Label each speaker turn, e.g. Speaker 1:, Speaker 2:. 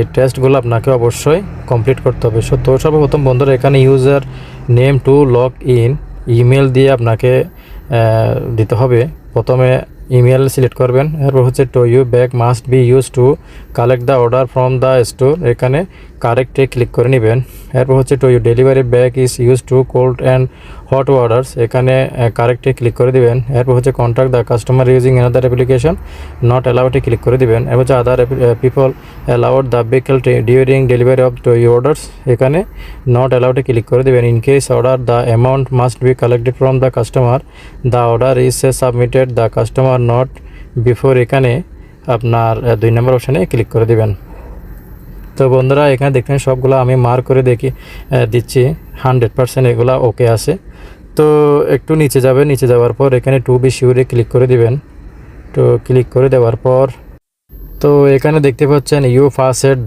Speaker 1: এই টেস্টগুলো আপনাকে অবশ্যই কমপ্লিট করতে হবে। তো সর্বপ্রথম বন্ধুরা এখানে user name to log in email দিয়ে আপনাকে দিতে হবে। প্রথমে ইমেল সিলেক্ট করবেন, এরপর হচ্ছে to you bag must be use to collect the order from the store, এখানে কারেক্টে ক্লিক করে নেবেন। এরপর হচ্ছে to you delivery bag is use to cold and hot orders, এখানে কারেক্টে ক্লিক করে দিবেন। এরপর হচ্ছে contact the customer using another application not অ্যালাউডে ক্লিক করে দিবেন। এরপর হচ্ছে other people allowed the vehicle during delivery of to you orders, এখানে নট অ্যালাউডে ক্লিক করে দেবেন। In case order the amount must be collected from the customer, the order is submitted the customer not before, এখানে আপনার 2 নম্বর অপশানে click করে দিবেন। তো বন্ধুরা এখানে দেখবেন সবগুলো আমি মার্ক করে দিচ্ছি 100% এগুলা ওকে আছে। তো একটু নিচে যাওয়ার পর এখানে টু বি শিওরে ক্লিক করে দিবেন। তো ক্লিক করে দেওয়ার পর তো এখানে দেখতে পাচ্ছেন ইউ ফার্স্ট